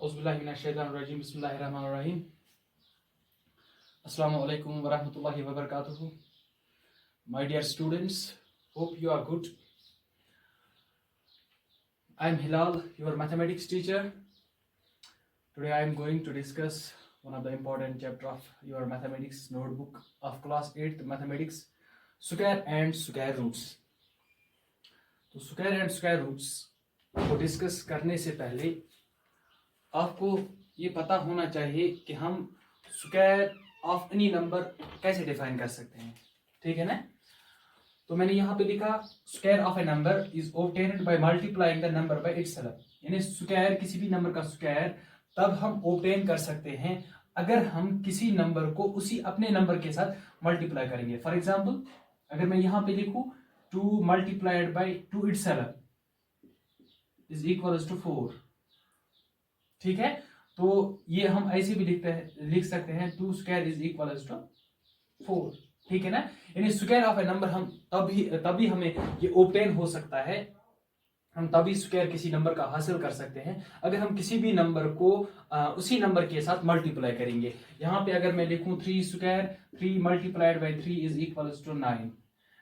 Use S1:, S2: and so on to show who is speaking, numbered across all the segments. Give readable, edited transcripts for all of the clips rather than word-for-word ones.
S1: Auzubillahiminash-shaytanir-rajim. Bismillahir-rahmanir-rahim. Assalamu alaikum wa rahmatullahi wa barakatuhu. My dear students, hope you are good. I am Hilal, your mathematics teacher. Today I am going to discuss one of the important chapter of your mathematics notebook of class 8th mathematics, square and square roots. तो square and square roots को discuss करने से पहले आपको ये पता होना चाहिए कि हम स्क्वायर ऑफ एनी नंबर कैसे डिफाइन कर सकते हैं, ठीक है ना। तो मैंने यहाँ पे लिखा square of A number is obtained by multiplying the number by itself, यानी स्क्वायर किसी भी नंबर का स्क्वायर तब हम ऑब्टेन कर सकते हैं अगर हम किसी नंबर को उसी अपने नंबर के साथ मल्टीप्लाई करेंगे। फॉर एग्जाम्पल अगर मैं यहाँ पे लिखूं 2 multiplied by 2 itself is equals to 4, ठीक है। तो ये हम ऐसे भी लिख सकते हैं 2 square is equals to 4, ठीक है ना। यानी स्क्वायर ऑफ ए नंबर हम तभी हमें ये ऑब्टेन हो सकता है, हम तभी स्क्वायर किसी नंबर का हासिल कर सकते हैं अगर हम किसी भी नंबर को उसी नंबर के साथ मल्टीप्लाई करेंगे। यहाँ पे अगर मैं लिखूं 3 square 3 multiplied by 3 is equals to 9,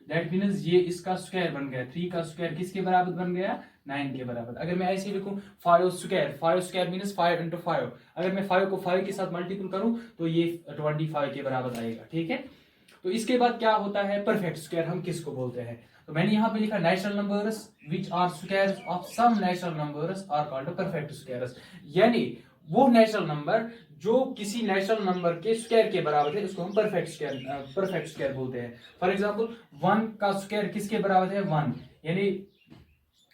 S1: that means ये इसका स्क्वायर बन गया। 3 का स्क्वायर किसके बराबर बन गया? 9 के बराबर। अगर मैं ऐसे लिखूं 5 स्क्वायर मीन्स 5 into 5, अगर मैं 5 को 5 के साथ मल्टीपल करूं तो ये 25 के बराबर आएगा, ठीक है। तो इसके बाद क्या होता है? परफेक्ट स्क्वायर हम किसको बोलते हैं? तो मैंने यहाँ पे लिखा natural numbers which are squares of some natural numbers are called perfect squares, यानी वो नेचुरल नंबर जो किसी नेचुरल नंबर के स्क्वायर के बराबर है उसको हम परफेक्ट स्क्वायर बोलते हैं। फॉर एग्जांपल 1 का स्क्वायर किसके बराबर है? 1, यानी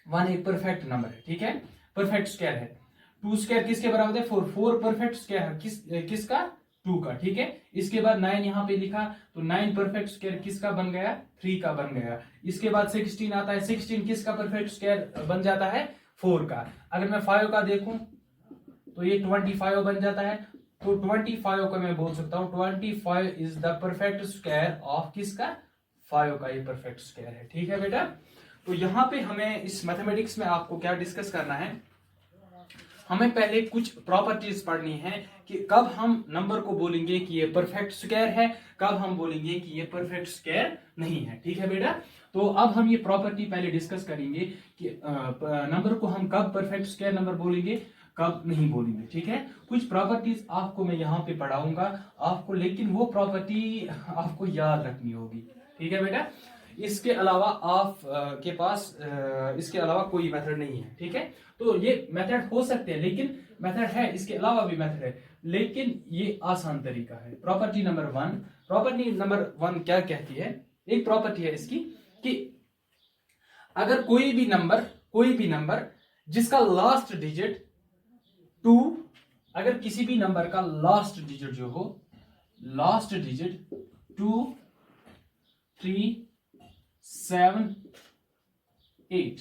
S1: 1 एक परफेक्ट नंबर है, ठीक है, परफेक्ट स्क्वायर है। 2 स्क्वायर किसके बराबर है? 4 परफेक्ट स्क्वायर है किसका? 2 का, ठीक है। इसके बाद 9 यहाँ पे लिखा तो 9 परफेक्ट स्क्वायर किसका बन गया? 3 का बन गया। इसके बाद 16 आता है, 16 किसका परफेक्ट स्क्वायर बन जाता है? 4 का। अगर मैं 5 का देखूं तो ये 25 बन जाता है। तो 25 को मैं बोल सकता हूं 25 is the perfect square of किसका? 5 का ये परफेक्ट स्क्वायर है, ठीक है बेटा। तो यहाँ पे हमें इस मैथमेटिक्स में आपको क्या डिस्कस करना है, हमें पहले कुछ प्रॉपर्टीज पढ़नी है कि कब हम नंबर को बोलेंगे कि ये परफेक्ट स्क्वायर है, कब हम बोलेंगे कि ये परफेक्ट स्क्वायर नहीं है, ठीक है बेटा। तो अब हम ये प्रॉपर्टी पहले डिस्कस करेंगे कि नंबर को हम कब परफेक्ट स्क्वायर नंबर बोलेंगे, कब नहीं बोलेंगे, ठीक है। कुछ प्रॉपर्टीज आपको मैं यहाँ पे पढ़ाऊंगा आपको, लेकिन वो प्रॉपर्टी आपको याद रखनी होगी, ठीक है बेटा। इसके अलावा आप के पास इसके अलावा कोई मेथड नहीं है, ठीक है। तो ये मेथड हो सकते हैं, लेकिन मेथड है, इसके अलावा भी मेथड है, लेकिन ये आसान तरीका है। प्रॉपर्टी नंबर 1 क्या कहती है? एक प्रॉपर्टी है इसकी कि अगर कोई भी नंबर जिसका लास्ट डिजिट 2, अगर किसी भी नंबर का लास्ट डिजिट जो हो, लास्ट डिजिट 2 3 7 8,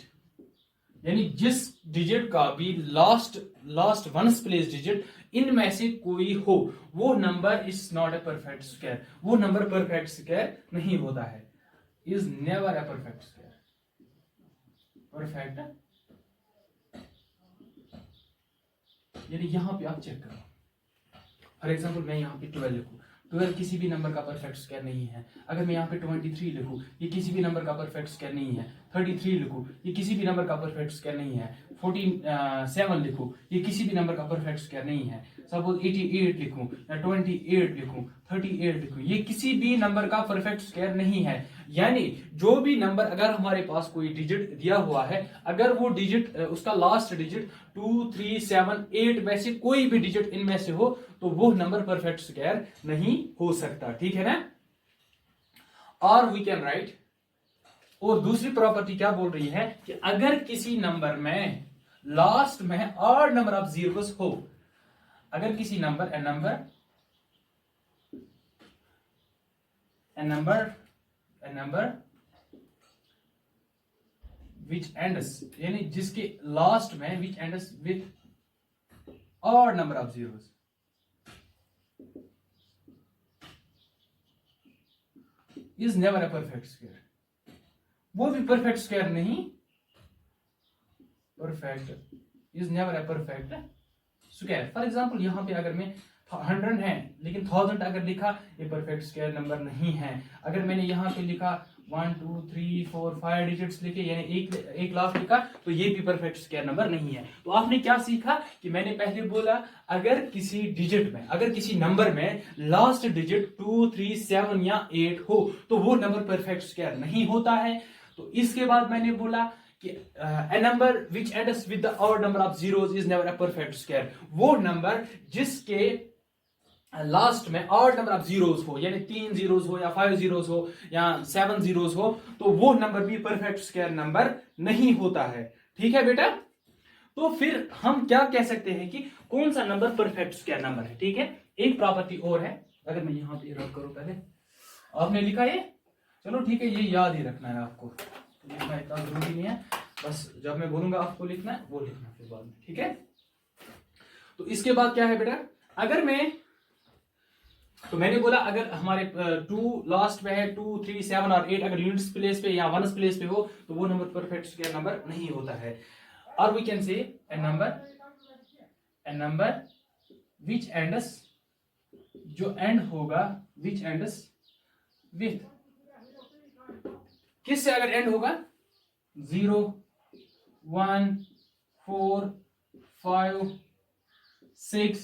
S1: यानी जिस डिजिट का भी लास्ट वंस प्लेस डिजिट इनमें से कोई हो, वो number is not a perfect square, वो नंबर परफेक्ट स्क्वायर नहीं होता है, is never a perfect square. Perfect यानी यहां पे आप चेक करो, फॉर एग्जांपल मैं यहाँ पे 12 लिखूं, 12 किसी भी नंबर का परफेक्ट स्क्वायर नहीं है। अगर मैं यहाँ पे 23 लिखूं, ये किसी भी नंबर का परफेक्ट स्क्वायर नहीं है। 33 लिखूं, ये किसी भी नंबर का परफेक्ट स्क्वायर नहीं है। 7 लिखूं, ये किसी भी नंबर का परफेक्ट स्क्वायर नहीं है। सपोज 88 लिखूं या 28 लिखूं, 38 लिखूं, ये किसी भी नंबर का परफेक्ट स्क्वायर नहीं है। यानी जो भी नंबर अगर हमारे पास कोई डिजिट दिया हुआ है, अगर वो डिजिट उसका लास्ट डिजिट 2 3 7 8 में से कोई भी डिजिट इनमें से हो, तो वो नंबर परफेक्ट स्क्वायर नहीं हो सकता, ठीक है ना। और वी कैन राइट, और दूसरी प्रॉपर्टी क्या बोल रही है कि अगर किसी नंबर में लास्ट में ऑड नंबर ऑफ जीरोस हो, अगर किसी number A number which ends, यानी जिसके लास्ट में विच ends with odd number of zeros, is never a perfect square, वो भी परफेक्ट स्क्वायर नहीं, perfect is never a perfect square. For example यहाँ पे अगर मैं 100 है लेकिन 1000 अगर लिखा, ये परफेक्ट स्क्वायर नंबर नहीं है। अगर मैंने यहाँ पे लिखा 1 2 3 4 5 डिजिट्स लिखे यानी एक लाख लिखा, तो ये भी परफेक्ट स्क्वायर नंबर नहीं है। तो आपने क्या सीखा कि मैंने पहले बोला अगर किसी डिजिट में, अगर किसी नंबर में लास्ट डिजिट 2 3 7 या 8 हो तो वो नंबर परफेक्ट स्क्वायर नहीं होता है। तो इसके बाद मैंने बोला कि a number which ends with the odd number of zeros is never a perfect square। वो नंबर जिसके लास्ट में ऑड नंबर ऑफ जीरोस हो, यानी 3 जीरोस हो या 5 जीरोस हो या 7 जीरोस हो, तो वो नंबर भी परफेक्ट स्क्वायर नंबर नहीं होता है। ठीक है बेटा, तो फिर हम क्या कह सकते हैं कि कौन सा नंबर परफेक्ट स्क्वायर नंबर है। ठीक है, एक प्रॉपर्टी और है, अगर मैं यहां पे रब करूं, पहले आपने लिखा ये, चलो ठीक है, ये याद ही रखना है आपको, लिखना इतना जरूरी नहीं है, बस जब मैं बोलूंगा आपको लिखना है वो लिखना फिर बाद में। ठीक है, तो इसके बाद क्या है बेटा, अगर मैं, तो मैंने बोला अगर हमारे 2 लास्ट में है, 2 3 7 और 8 अगर यूनिट्स प्लेस पे या वंस प्लेस पे हो तो वो नंबर परफेक्ट स्क्वायर नंबर नहीं होता है। और we can say a number which ends, जो एंड होगा, विच एंड्स विथ, किससे अगर एंड होगा, 0 1 4 5 6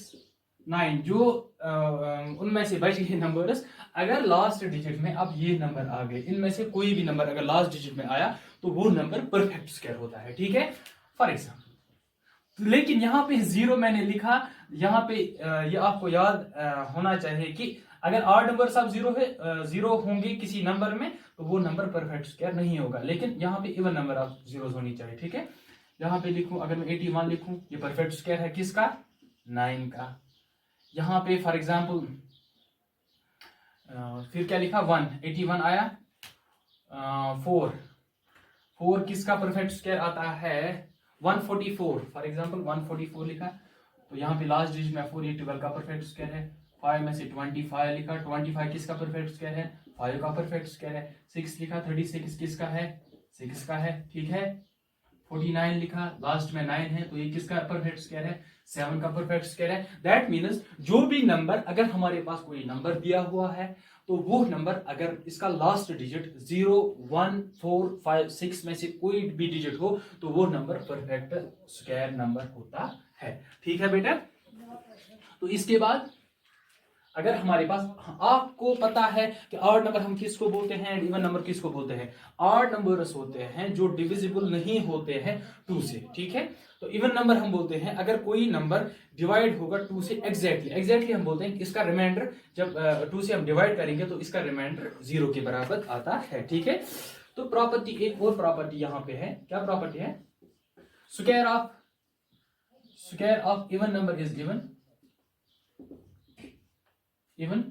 S1: 9, जो उनमें से बच गए नंबर्स, अगर लास्ट डिजिट में अब ये नंबर आ गए, इनमें से कोई भी नंबर अगर लास्ट डिजिट में आया तो वो नंबर परफेक्ट स्क्वायर होता है। ठीक है, फॉर एग्जाम्पल, लेकिन यहाँ पे 0 मैंने लिखा, यहाँ पे ये आपको याद होना चाहिए कि अगर ऑड नंबर सब 0 है, 0 होंगे किसी नंबर में तो वो नंबर परफेक्ट स्क्वायर नहीं होगा, लेकिन यहाँ पे इवन नंबर ऑफ जीरोस होनी चाहिए। ठीक है, यहाँ पे लिखूं, अगर मैं 81 लिखूं, ये परफेक्ट स्क्वायर है किसका, 9 का। यहाँ पे फॉर एग्जाम्पल फिर क्या लिखा, 1 81 आया, 4 किसका परफेक्ट स्क्वायर आता है, 144। फॉर एग्जाम्पल 144 लिखा, तो यहाँ पे लास्ट डिजिट में 4, ये 12 का परफेक्ट स्क्वायर है। 5 में से 25 लिखा, 25 किसका परफेक्ट स्क्वायर है, 5 का परफेक्ट स्क्वायर है। 6 लिखा, 36 किसका है, 6 का है। ठीक है, 49 लिखा, लास्ट में 9 है, तो ये किसका परफेक्ट स्क्वायर है, 7 का परफेक्ट स्क्वायर है। दैट मीन्स जो भी नंबर, अगर हमारे पास कोई नंबर दिया हुआ है तो वो नंबर अगर इसका लास्ट डिजिट 0 1 4 5 6 में से कोई भी डिजिट हो तो वो नंबर परफेक्ट स्क्वायर नंबर होता है। ठीक है बेटा, तो इसके बाद अगर हमारे पास, आपको पता है कि ऑड नंबर हम किसको बोलते हैं, इवन नंबर किसको बोलते हैं, ऑड नंबर्स होते हैं जो डिविजिबल नहीं होते हैं 2 से। ठीक है, तो इवन नंबर हम बोलते हैं अगर कोई नंबर डिवाइड होगा 2 से एग्जैक्टली हम बोलते हैं कि इसका रिमाइंडर जब 2 से हम डिवाइड करेंगे तो इसका रिमाइंडर 0 के बराबर आता है। ठीक है, तो प्रॉपर्टी, एक और प्रॉपर्टी यहां पे है, क्या प्रॉपर्टी है, square of even number is even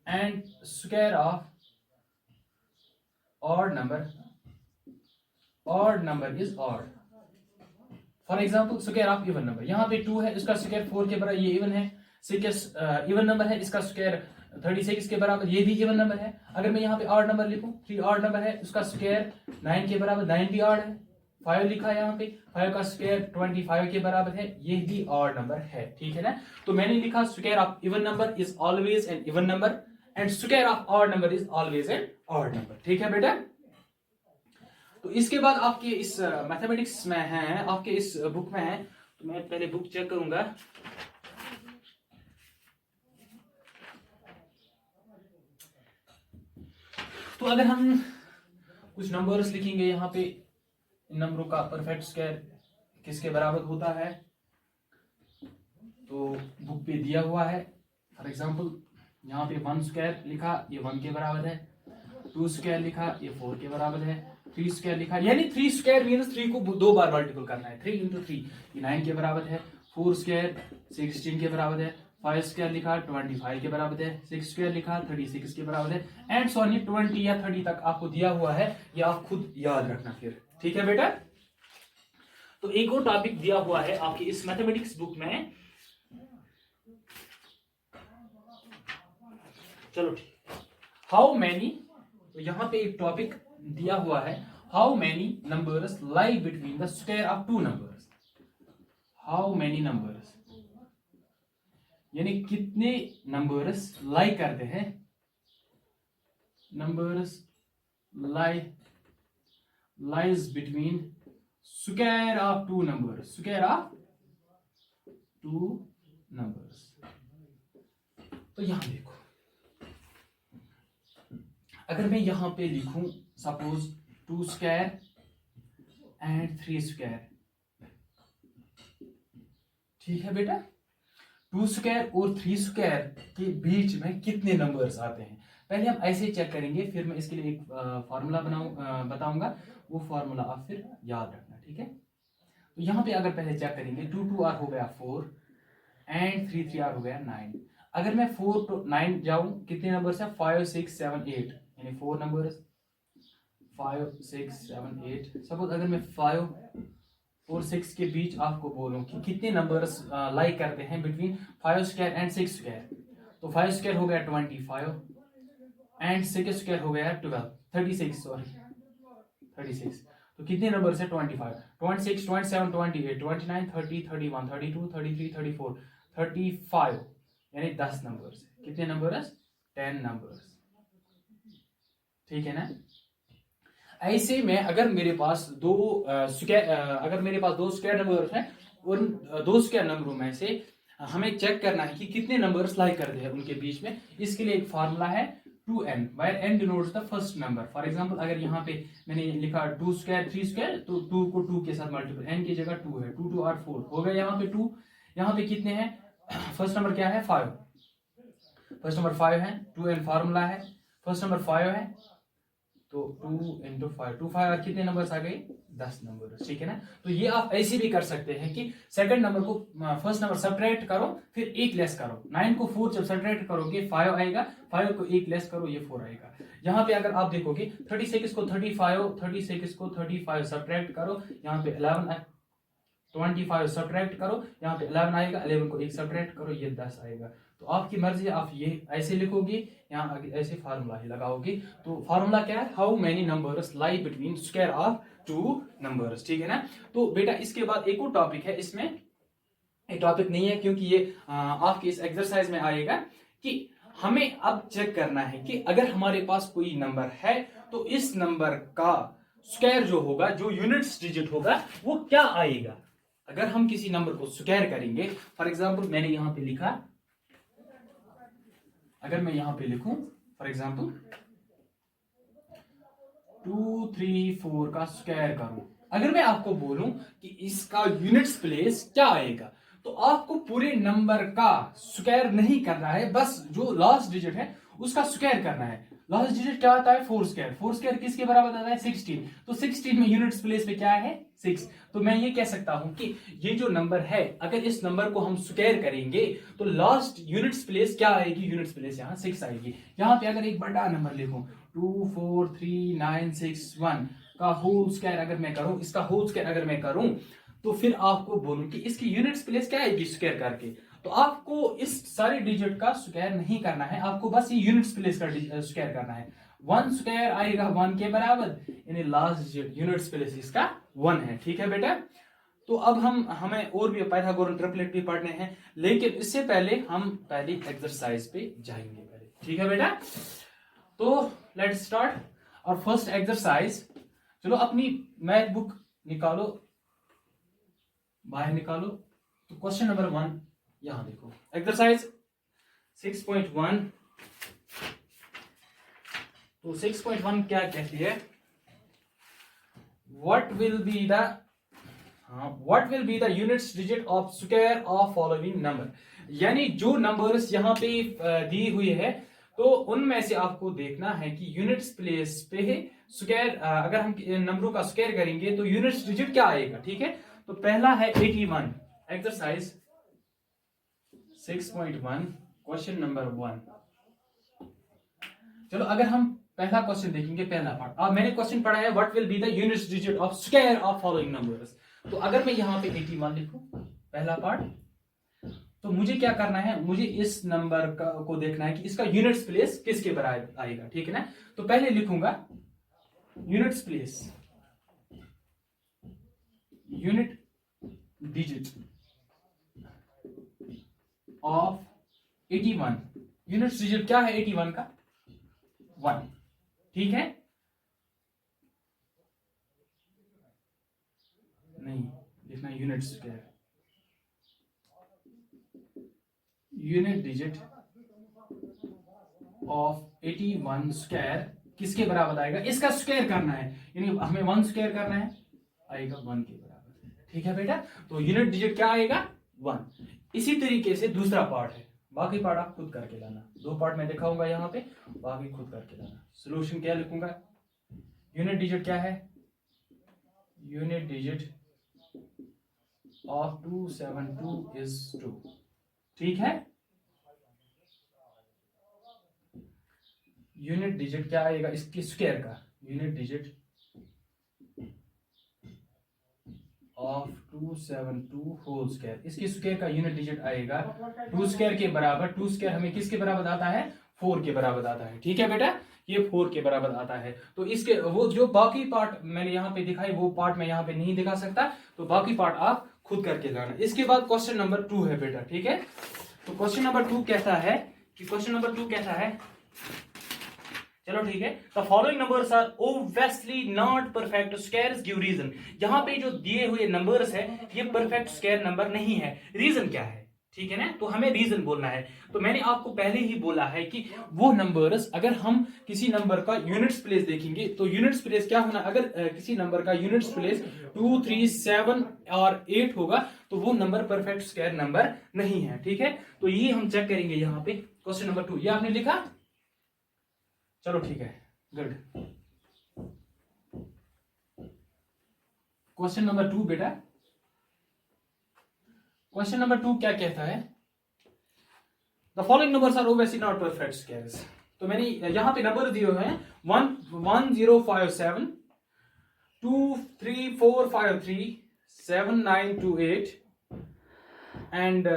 S1: and square of odd number is odd। For example square of even number, यहाँ पे 2 है, इसका स्क्वायर 4 के बराबर, ये इवन है। 6 इवन नंबर है, इसका स्क्वायर 36 के बराबर, ये भी इवन नंबर है। अगर मैं यहाँ पे ऑड नंबर लिखूं, 3 ऑड नंबर है, उसका स्क्वायर 9 के बराबर, 9 भी ऑड है। 5 लिखा है यहाँ पे, 5 का स्क्वायर 25 के बराबर है, ये भी ऑड नंबर है। ठीक है ना, तो मैंने लिखा square of even number is always an even number and square of odd number is always an odd number. ठीक है बेटा, तो इसके बाद आपके इस मैथमेटिक्स में है, आपके इस बुक में है, तो मैं पहले बुक चेक करूंगा। तो अगर हम कुछ नंबर्स लिखेंगे यहाँ पे, इन नंबरों का परफेक्ट स्क्वायर किसके बराबर होता है, तो बुक पे दिया हुआ है। फॉर एग्जांपल यहाँ पे 1 स्क्वायर लिखा, ये 1 के बराबर है। 2 स्क्वायर लिखा, ये 4 के बराबर है। 3 स्क्वायर लिखा, यानी 3 स्क्वायर मीन्स 3 को 2 बार मल्टीपल करना है, 3 × 3, ये 9 के बराबर है। 4 स्क्वायर 16 के बराबर है। 5 स्क्वायर लिखा, 25 के बराबर है। 6 स्क्वायर लिखा, 36 के बराबर है। एंड सो ऑन, 20 या 30 तक आपको दिया हुआ है, ये आप खुद याद रखना फिर। ठीक है बेटा, तो एक और टॉपिक दिया हुआ है आपकी इस मैथमेटिक्स बुक में, चलो ठीक, हाउ मैनी, तो यहां पे एक टॉपिक दिया हुआ है, how many numbers lie between the square of 2 numbers. How many numbers यानी कितने नंबर्स लाई करते हैं, numbers lies between square of two numbers, square of two numbers। तो यहां देखो, अगर मैं यहां पे लिखूं सपोज 2 स्क्वायर एंड 3 स्क्वायर, ठीक है बेटा, 2 स्क्वायर और 3 स्क्वायर के बीच में कितने नंबर्स आते हैं, पहले हम ऐसे चेक करेंगे, फिर मैं इसके लिए एक फार्मूला बताऊंगा, वो फार्मूला आप फिर याद रखना, ठीक है। तो यहाँ पे अगर पहले चेक करेंगे, 2 2 आर हो गया 4 एंड 3 3 आर हो गया 9। अगर मैं 4 to 9 जाऊं, कितने नंबर्स है, 5 6 7 8, यानी 4 नंबर्स, 5 6 7 8। सपोज अगर मैं 5 और 6 के बीच आपको बोलूं कि कितने नंबर्स लाइक करते हैं बिटवीन 5 स्क्वायर एंड 6 स्क्वायर, तो 5 स्क्वायर हो गया 25 एंड 6 स्क्वायर हो गया 36 तो कितने नंबर है, 25 26 27 28 29 30 31 32 33 34 35, यानी 10 नंबर है। कितने नंबर, 10 नंबर, ठीक है ना। ऐसे में अगर मेरे पास दो स्क्वायर नंबर हैं, उन 2 स्क्वायर नंबरों में से हमें चेक करना है कि कितने नंबर्स लाइक करते हैं उनके बीच में। इसके लिए एक फार्मूला है 2n, where n denotes the first number। For example अगर यहाँ पे मैंने लिखा 2 स्क्वायर 3 स्क्वायर, तो 2 को 2 के साथ मल्टीपल, n की जगह 2 है, 2 2 आर 4 हो गया यहाँ पे 2। यहाँ पे कितने हैं, फर्स्ट नंबर क्या है, 5, फर्स्ट नंबर 5 है, 2n फार्मूला है, फर्स्ट नंबर 5 है, तो 2 into 5, 2 5 और कितने नंबर्स आ गए, 10 नंबर, ठीक है ना। तो ये आप ऐसे भी कर सकते हैं कि सेकंड नंबर को फर्स्ट नंबर सब्ट्रैक्ट करो, फिर एक लेस करो, 9 को 4 जब सब्ट्रैक्ट करोगे 5 आएगा, 5 को एक लेस करो, ये 4 आएगा। यहाँ पे अगर आप देखोगे 36 को 36 को 35 सब्ट्रैक्ट करो, यहाँ पे 11 25 सब्ट्रैक्ट करो, यहाँ पे 11 आएगा, 11 को एक सब्ट्रैक्ट करो, ये 10 आएगा। तो आपकी मर्जी है, आप ये ऐसे लिखोगे, यहाँ ऐसे फार्मूला ही लगाओगे। तो फार्मूला क्या है, how many numbers lie between square of 2 numbers, ठीक है ना। तो बेटा इसके बाद एक और टॉपिक है, इसमें एक टॉपिक नहीं है क्योंकि ये आपके इस एक्सरसाइज में आएगा कि हमें अब चेक करना है कि अगर हमारे पास कोई नंबर है तो इस नंबर का स्क्वायर जो होगा, जो यूनिट्स डिजिट होगा, वो क्या आएगा। अगर हम किसी नंबर को स्क्वायर करेंगे, फॉर एग्जांपल मैंने यहां पे लिखा, अगर मैं यहां पे लिखूं फॉर एग्जांपल 2 3 4 का स्क्वायर करूं, अगर मैं आपको बोलूं कि इसका यूनिट्स प्लेस क्या आएगा, तो आपको पूरे नंबर का स्क्वायर नहीं करना है, बस जो लास्ट डिजिट है उसका स्क्वायर करना है। लास्ट डिजिट क्या आता है, 4 स्क्वायर, 4 स्क्वायर किसके बराबर आता है, 16, तो 16 में यूनिट्स प्लेस पे क्या है, 6। तो मैं ये कह सकता हूं कि ये जो नंबर है, अगर इस नंबर को हम स्क्वायर करेंगे तो लास्ट यूनिट्स प्लेस क्या आएगी, यूनिट्स प्लेस यहाँ 6 आएगी। यहाँ पे अगर एक बड़ा नंबर लिखूं 2 4 3 9 6 1 का होल स्क्वायर अगर मैं करूं, इसका होल स्क्वायर अगर मैं करूं, तो फिर आपको बोलूं कि इसकी यूनिट्स प्लेस क्या आएगी स्क्वायर करके, तो आपको इस सारे डिजिट का स्क्वायर नहीं करना है, आपको बस ये यूनिट्स प्लेस का स्क्वायर करना है। 1 स्क्वायर आएगा 1 के बराबर, यानी लास्ट डिजिट यूनिट्स प्लेस इसका 1 है, ठीक है बेटा। तो अब हमें और भी पाइथागोरन ट्रिपलेट भी पढ़ने हैं, लेकिन इससे पहले हम पहली एक्सरसाइज पे जाएंगे पहले, ठीक है बेटा। तो लेट्स स्टार्ट और फर्स्ट एक्सरसाइज, चलो अपनी मैथ बुक निकालो, बाहर निकालो। तो क्वेश्चन नंबर 1 यहां देखो, एक्सरसाइज 6.1। तो 6.1 क्या कहती है, what will be the units digit of square of following number, यानी जो नंबर्स यहां पे दी हुई है, तो उनमें से आपको देखना है कि यूनिट्स प्लेस पे स्क्वायर, अगर हम नंबरों का स्क्वायर करेंगे तो यूनिट्स डिजिट क्या आएगा, ठीक है। तो पहला है 81, एक्सरसाइज 6.1 क्वेश्चन नंबर 1। चलो अगर हम पहला क्वेश्चन देखेंगे, पहला पार्ट, अब मैंने क्वेश्चन पढ़ा है what will be the units digit of square of following numbers. तो अगर मैं यहां पे 81 लिखूं पहला पार्ट, तो मुझे क्या करना है, मुझे इस नंबर को देखना है कि इसका यूनिट्स प्लेस किसके बराबर आएगा, ठीक है ना। तो पहले लिखूंगा units place, unit digit of 81 unit digit क्या है 81 का 1 ठीक है नहीं लिखना unit square unit digit of 81 square किसके बराबर आएगा इसका स्क्वायर करना है यानी हमें 1 स्क्वायर करना है आएगा 1 के बराबर ठीक है बेटा तो यूनिट डिजिट क्या आएगा 1 इसी तरीके से दूसरा पार्ट है बाकी पार्ट आप खुद करके लाना 2 पार्ट मैं दिखाऊंगा यहाँ पे बाकी खुद करके लाना सॉल्यूशन क्या लिखूंगा यूनिट डिजिट क्या है यूनिट डिजिट ऑफ 272 इज 2 ठीक है यूनिट डिजिट क्या आएगा इसके स्क्वायर का unit digit of 272 whole square इसके स्क्वायर का यूनिट डिजिट आएगा 2 स्क्वायर के बराबर 2 स्क्वायर हमें किसके बराबर आता है 4 के बराबर आता है ठीक है बेटा ये 4 के बराबर आता है तो इसके वो जो बाकी पार्ट मैंने यहाँ पे दिखाई वो पार्ट मैं यहाँ पे नहीं दिखा सकता तो बाकी पार्ट आप खुद करके लाना इसके बाद क्वेश्चन नंबर 2 है बेटा ठीक है तो क्वेश्चन नंबर 2 कहता है कि क्वेश्चन नंबर 2 कहता है चलो ठीक है the following numbers are obviously not perfect squares give reason यहां पे जो दिए हुए नंबर्स है ये परफेक्ट स्क्वायर नंबर नहीं है रीजन क्या है ठीक है ना तो हमें रीजन बोलना है तो मैंने आपको पहले ही बोला है कि वो नंबर्स अगर हम किसी नंबर का यूनिट्स प्लेस देखेंगे तो यूनिट्स प्लेस क्या होना अगर किसी नंबर का यूनिट्स प्लेस 2 3 7 और 8 होगा तो वो नंबर परफेक्ट स्क्वायर नंबर नहीं है ठीक है तो ये हम चेक करेंगे यहाँ पे क्वेश्चन नंबर 2 ये आपने लिखा चलो ठीक है गुड क्वेश्चन नंबर 2 बेटा क्वेश्चन नंबर 2 क्या कहता है the following numbers are obviously not perfect squares तो मैंने यहां पे नंबर दिए हुए हैं 1057 23453 7928 एंड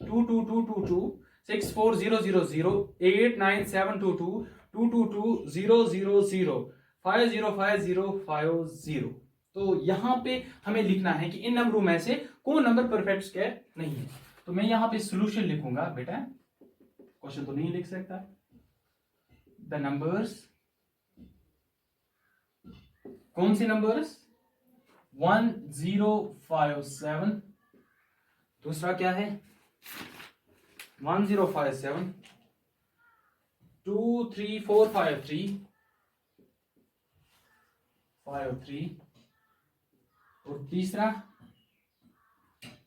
S1: 22222 64000 89722 222000 505050 तो यहां पे हमें लिखना है कि इन नंबरों में से कौन नंबर परफेक्ट स्क्वायर नहीं है तो मैं यहां पे सॉल्यूशन लिखूंगा बेटा क्वेश्चन तो नहीं लिख सकता द नंबर्स कौन से नंबर्स 1057 दूसरा क्या है 1057 23453 53 और तीसरा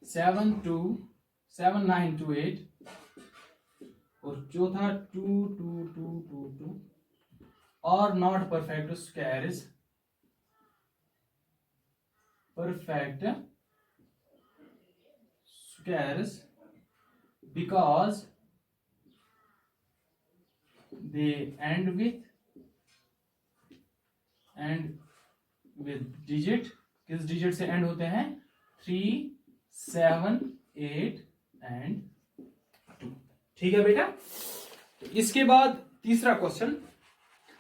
S1: 727928 और चौथा 22222 और not perfect squares perfect squares because they end with digit किस डिजिट से एंड होते हैं 3 7 8 एंड 2 ठीक है बेटा तो इसके बाद तीसरा question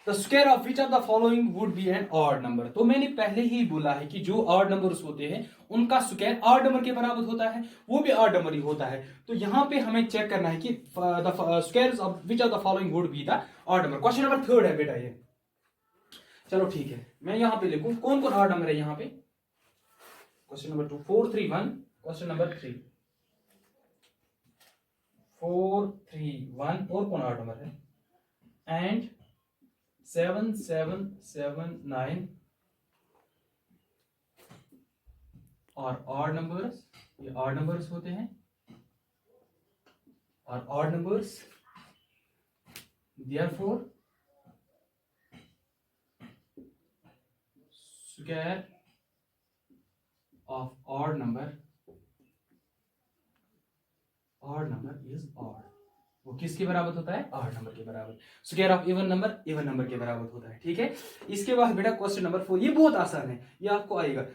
S1: the square of which of the following would be an odd number तो मैंने पहले ही बोला है कि जो ऑड नंबर्स होते हैं उनका स्क्वायर ऑड नंबर के बराबर होता है वो भी ऑड नंबर ही होता है तो यहां पे हमें चेक करना है कि the square of which of the following would be the odd number question number 3 है बेटा ये चलो ठीक है मैं यहां पे लिखूं कौन कौन ऑड नंबर है यहां पे क्वेश्चन नंबर 2 431 क्वेश्चन नंबर 3 431 और कौन ऑड नंबर है एंड 7779 और ऑड नंबर्स ये ऑड नंबर्स होते हैं और odd numbers therefore square of odd number is odd वो किसके बराबर होता है ऑड नंबर के बराबर स्क्वायर ऑफ इवन नंबर के बराबर होता है ठीक है इसके बाद बेटा क्वेश्चन नंबर 4 ये बहुत आसान है ये आपको आएगा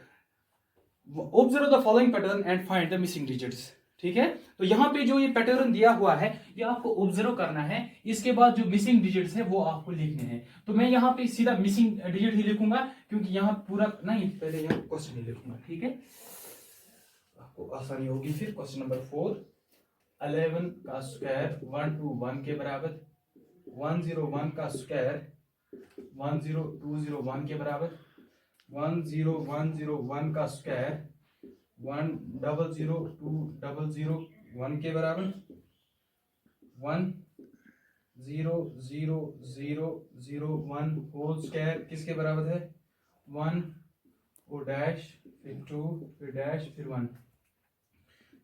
S1: observe the following pattern and find the missing digits ठीक है तो यहां पे जो ये पैटर्न दिया हुआ है ये आपको ऑब्जर्व करना है इसके बाद जो मिसिंग डिजिट्स है वो आपको लिखने हैं तो मैं यहां पे सीधा मिसिंग डिजिट ही लिखूंगा क्योंकि यहां पूरा नहीं पहले यहां क्वेश्चन ही लिखूंगा ठीक है आपको आसानी होगी फिर क्वेश्चन नंबर 4 11 का स्क्वायर 121 के बराबर, 101 का स्क्वायर 10201 के बराबर, 10101 का स्क्वायर 100201 के बराबर, 10001 होल स्क्वायर किसके बराबर है, 1 और डैश फिर 2 फिर डैश फिर 1,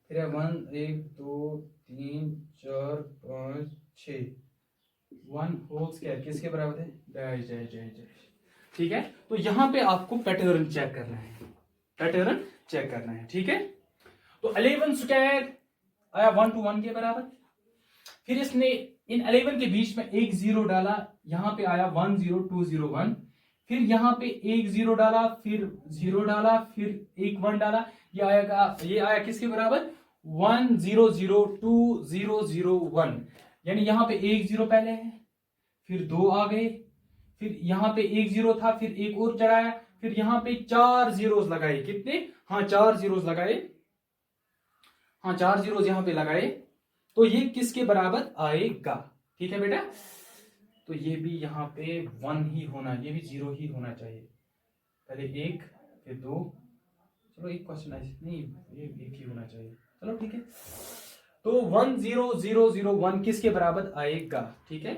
S1: फिर है 1 1 2 3 4 5 6, 1 होल स्क्वायर किसके बराबर है, डैश डैश डैश डैश। ठीक है, तो यहां पे आपको पैटर्न चेक करना है, पैटर्न चेक करना है। ठीक है, तो 11 स्क्वायर आया 121 के बराबर, फिर इसने इन 11 के बीच में एक जीरो डाला, यहां पे आया 10201, फिर यहां पे एक जीरो डाला, फिर जीरो डाला, फिर एक 1 डाला, ये आया किसके बराबर, 1002001। यानी यहां पे एक जीरो पहले है, फिर दो आ गए, फिर यहां पे एक जीरो था, फिर एक और चढ़ाया, फिर यहां पे 4 जीरोस लगाए, कितने, हाँ 4 जीरोस लगाए, हाँ 4 जीरोस यहां पे लगाए, तो ये किसके बराबर आएगा। ठीक है बेटा, तो ये भी यहां पे 1 ही होना, ये भी 0 ही होना चाहिए, पहले एक फिर दो, चलो एक क्वेश्चन नहीं, ये एक ही होना चाहिए, चलो ठीक है। तो 10001 किसके बराबर आएगा। ठीक है,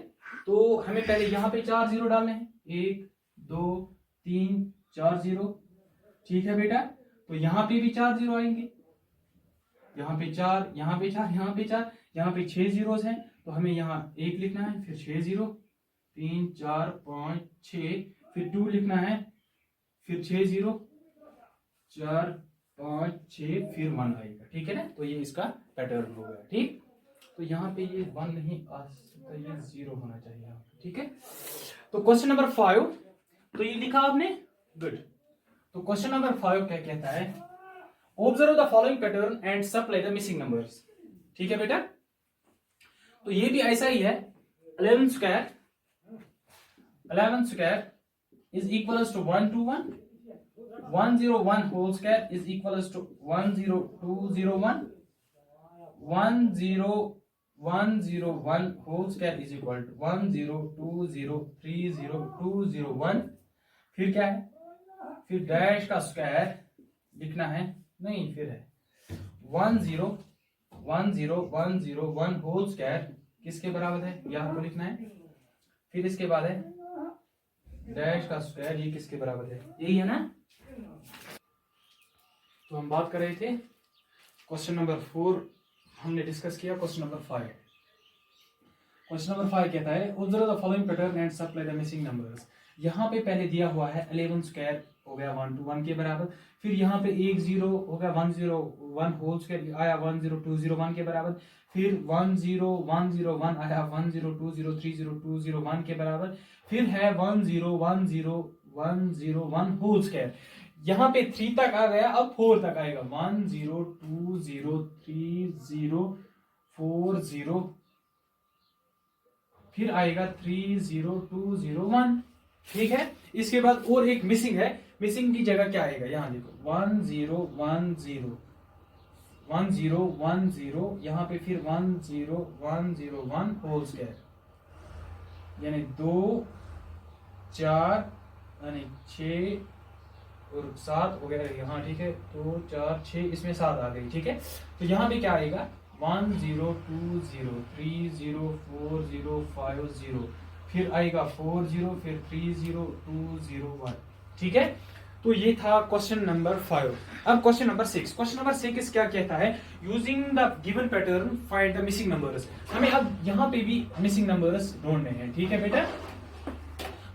S1: तो हमें पहले यहां पे 4 जीरो डालने हैं, 1 2 3 4 जीरो। ठीक है बेटा, तो यहां पे भी 4 जीरो आएंगे, यहां पे 4, यहां पे 4, यहां पे 4, यहां पे 6 जीरोस हैं, तो हमें यहां 1 लिखना है, फिर 6 जीरो, 3 4 5 6, फिर 2 लिखना है, फिर 6 जीरो, 4 5 6, फिर 1 आएगा। ठीक है ना, तो ये इसका पैटर्न हो गया। ठीक, तो यहाँ पे ये 1 नहीं आ सकता, ये 0 होना चाहिए यहाँ पे। ठीक है, तो क्वेश्चन नंबर 5, तो ये लिखा आपने, गुड। तो क्वेश्चन नंबर 5 क्या कहता है, observe the following pattern and supply the missing numbers. ठीक है बेटा, तो ये भी ऐसा ही है, 11 square is equals to 121, 101 whole square is equals to 10201, 10101 whole square is equal to 102030201। फिर क्या है, फिर डैश का स्क्वायर लिखना है, नहीं फिर है 10101 होल स्क्वायर किसके बराबर है, यह आपको लिखना है, फिर इसके बाद है डैश का स्क्वायर, ये किसके बराबर है, यही है ना। तो हम बात कर रहे थे क्वेश्चन नंबर 4 हमने डिस्कस किया, क्वेश्चन नंबर 5। क्वेश्चन नंबर 5 कहता है observe the following pattern and supply the missing numbers. यहाँ पे पहले दिया हुआ है 11 स्क्वायर हो गया 121 के बराबर, फिर यहाँ पे एक जीरो हो गया 101 होल स्क्वायर आया 10201 के बराबर, फिर 10101 आया 102030201 के बराबर, फिर है 10101 होल स्क्वायर, यहाँ पे 3 तक आ गया, अब 4 तक आएगा 1020304, फिर आएगा 30201। ठीक है, इसके बाद और एक मिसिंग है, मिसिंग की जगह क्या आएगा, यहां देखो 1010 यहां पे फिर 10101 होल स्क्वायर, यानी 2 4 यानी 6 और 7 हो गया यहाँ। ठीक है, 2 4 6 इसमें 7 आ गई। ठीक है, तो यहाँ पे क्या आएगा 102030405, फिर आएगा 40, फिर 30201। ठीक है, तो ये था क्वेश्चन नंबर 5। अब क्वेश्चन नंबर 6, क्वेश्चन नंबर 6 क्या कहता है, using the given pattern find the missing numbers. हमें अब यहाँ पे भी मिसिंग नंबर्स ढूंढने हैं। ठीक है बेटा,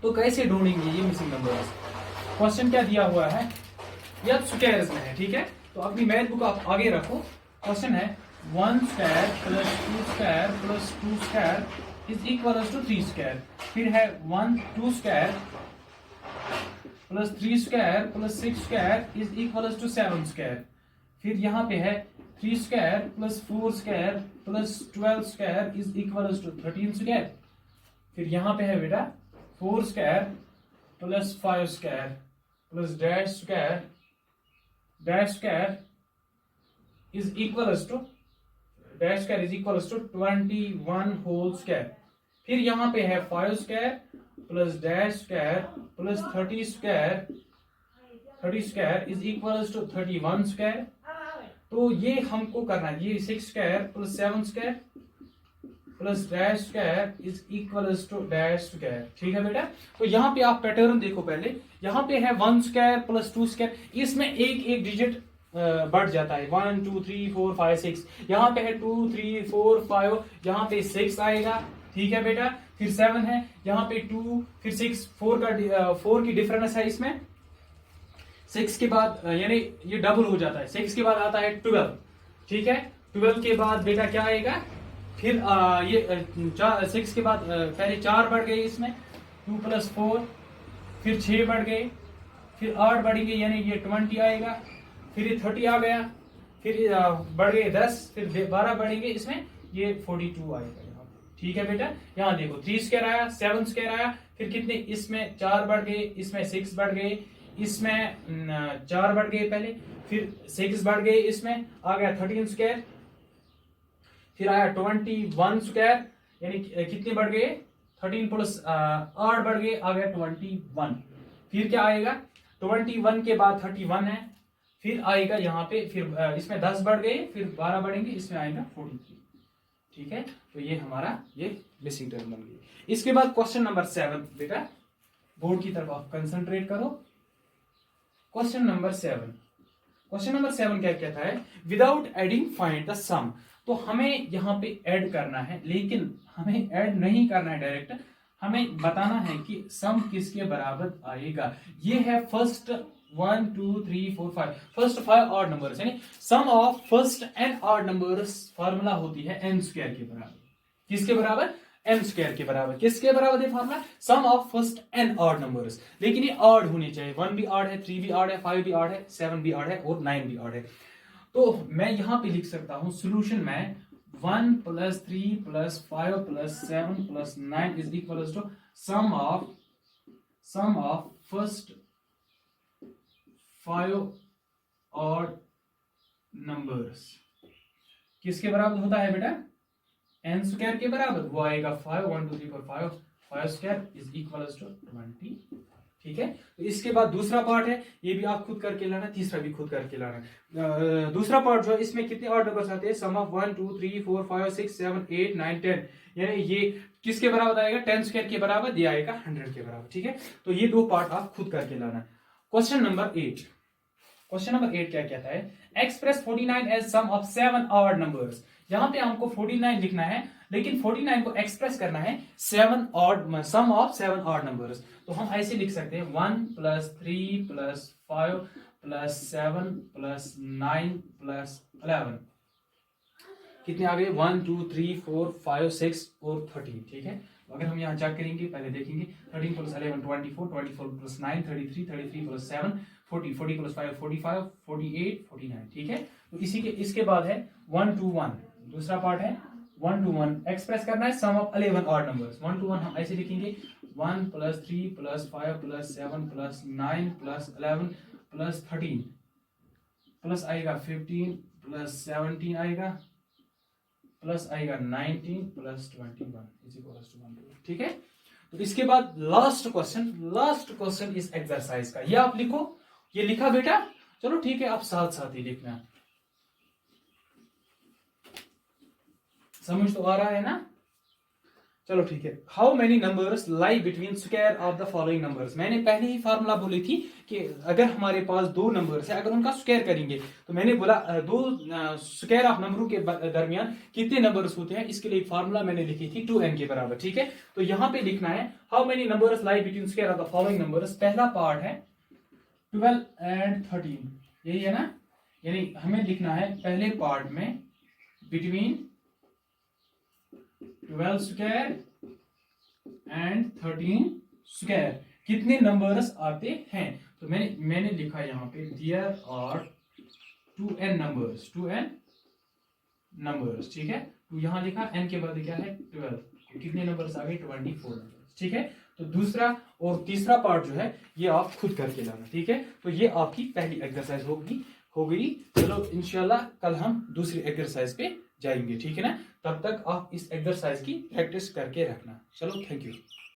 S1: तो कैसे ढूंढेंगे ये मिसिंग नंबर्स, क्वेश्चन क्या दिया हुआ है, या स्क्वायर्स में है। ठीक है, तो अपनी मैथ बुक आप आगे रखो, क्वेश्चन है 1 square plus 2 square plus 2 square is equal to 3 square, फिर है 2 square plus 3 square plus 6 square is equal to 7 square, फिर यहाँ पे है 3 square plus 4 square plus 12 square is equal to 13 square, फिर यहाँ पे है बेटा 4 square plus 5 square plus dash square is equal to dash square is equal to 21 whole square. फिर यहाँ पे है 5 square plus dash square plus 30 square is equal to 31 square. तो ये हमको करना है, ये 6 square plus 7 square plus dash square is equal to dash square. ठीक है बेटा। तो यहाँ पे आप पैटर्न देखो, पहले यहाँ पे है 1 स्क्वायर प्लस 2 स्क्वायर, इसमें एक एक डिजिट बढ़ जाता है, 1 2 3 4 5 6। यहाँ पे है 2 3 4 5, यहाँ पे 6 आएगा। ठीक है बेटा। फिर 7 है, यहाँ पे 2 फिर 6, 4 की डिफरेंस है इसमें। 6 के बाद यानी ये डबल हो जाता है, 6 के बाद आता है 12। ठीक है। 12 के बाद बेटा क्या आएगा, फिर ये 6 के बाद पहले 4 बढ़ गए इसमें, 2 प्लस 4, फिर 6 बढ़ गए, फिर 8 बढ़ेंगे यानी ये 20 आएगा, फिर ये 30 आ गया, फिर बढ़ गए 10, फिर 12 बढ़ेंगे इसमें, ये 42 आएगा यहाँ पे। ठीक है बेटा। यहाँ देखो 3 स्क्वायर आया, 7 स्क्वायर आया, फिर कितने इसमें 4 बढ़ गए, इसमें 6 बढ़ गए, इसमें 4 बढ़ गए पहले, फिर 6 बढ़ गए, इसमें आ गया 13 स्क्वायर, फिर आया 21 स्क्वायर यानी कितने बढ़ गए, 13 प्लस 8 बढ़ गए, आ गया 21। फिर क्या आएगा, 21 के बाद 31 है, फिर आएगा यहाँ पे, फिर इसमें 10 बढ़ गए, फिर 12 बढ़ेंगे, इसमें आएगा 43। ठीक है। तो ये हमारा ये मिसिंग टर्म बन गई। इसके बाद क्वेश्चन नंबर 7 बेटा, बोर्ड की तरफ आप कंसंट्रेट करो। क्वेश्चन नंबर 7 क्या कहता है, विदाउट एडिंग फाइंड द सम। तो हमें यहाँ पे ऐड करना है, लेकिन हमें ऐड नहीं करना है डायरेक्ट, हमें बताना है कि सम किसके बराबर आएगा। ये है फर्स्ट 1 2 3 4 5, फर्स्ट 5 ऑड नंबर्स, यानी sum of first n odd numbers formula होती है n स्क्वायर के बराबर। किसके बराबर, n स्क्वायर के बराबर। किसके बराबर है formula, sum of first n odd numbers. लेकिन ये ऑड होने चाहिए, 1 भी ऑड है, 3 भी ऑड है, 5 भी ऑड है, 7 भी ऑड है और 9 भी ऑड है। तो मैं यहां पे लिख सकता हूं सोल्यूशन में 1 plus 3 plus 5 plus 7 plus 9 is equal to sum of first 5 odd numbers. किसके बराबर होता है बेटा, n स्क्वायर के बराबर। वो आएगा 5 1 2 3 4 5 स्क्वायर इज इक्वल टू 20। ठीक है। तो इसके बाद दूसरा पार्ट है, ये भी आप खुद करके लाना, तीसरा भी खुद करके लाना। दूसरा पार्ट जो है, इसमें कितने ऑड नंबर्स आते हैं, सम ऑफ 1 2 3 4 5 6 7 8 9 10, यानी ये किसके बराबर आएगा, 10 स्क्वायर के बराबर, ये आएगा 100 के बराबर। ठीक है। तो ये दो पार्ट आप खुद करके लाना। क्वेश्चन नंबर 8 क्या कहता है, express 49 as sum of 7 odd numbers. यहां पे हमको 49 लिखना है, लेकिन 49 को एक्सप्रेस करना है सम ऑफ 7 ऑड नंबर्स। तो हम ऐसे लिख सकते हैं 1 plus 3 plus 5 plus 7 plus 9 plus 11। कितने आ गए, 1 2 3 4 5 6 और 13। ठीक है। अगर हम यहाँ चेक करेंगे, पहले देखेंगे 13 प्लस 11 24, 24 प्लस 9 33, 33 प्लस 7 40, 40 प्लस 5 45, 48 49। ठीक है। तो इसके बाद है 1 to 1, दूसरा पार्ट है 1 to 1 एक्सप्रेस करना है सम ऑफ 11 ऑड नंबर्स। 1 to 1 हम ऐसे लिखेंगे 1 plus 3 plus 5 plus 7 plus 9 plus 11 plus 13 plus आएगा 15 प्लस 17 आएगा प्लस आएगा 19 प्लस 21 इज इक्वल टू 1। ठीक है। तो इसके बाद लास्ट क्वेश्चन इस एक्सरसाइज का, ये आप लिखो। ये लिखा बेटा, चलो ठीक है, आप साथ साथ ही लिखना। समझ तो आ रहा है ना, चलो ठीक है। How many numbers lie between square of the following numbers. मैंने पहले ही फार्मूला बोली थी कि अगर हमारे पास दो नंबर्स है, अगर उनका स्क्वायर करेंगे, तो मैंने बोला दो स्क्वायर ऑफ नंबरों के दरमियान कितने नंबर्स होते हैं, इसके लिए फार्मूला मैंने लिखी थी 2n के बराबर। ठीक है। तो यहां पे लिखना है how many numbers lie between square of the following numbers. पहला पार्ट है 12 and 13, यही है ना, यानी हमें लिखना है पहले पार्ट में बिटवीन 12 स्क्वायर एंड 13 स्क्वायर कितने नंबर्स आते हैं। तो मैंने लिखा यहाँ पे देयर आर 2n नंबर्स। ठीक है। तो यहां लिखा n के बाद क्या है 12, तो कितने नंबर्स आ गए 24 नंबर्स। ठीक है। तो दूसरा और तीसरा पार्ट जो है ये आप खुद करके लाना। ठीक है। तो ये आपकी पहली एक्सरसाइज हो गई। चलो इंशाल्लाह कल हम दूसरी एक्सरसाइज पे जाएंगे, ठीक है ना। तब तक आप इस एक्सरसाइज की प्रैक्टिस करके रखना। चलो, थैंक यू।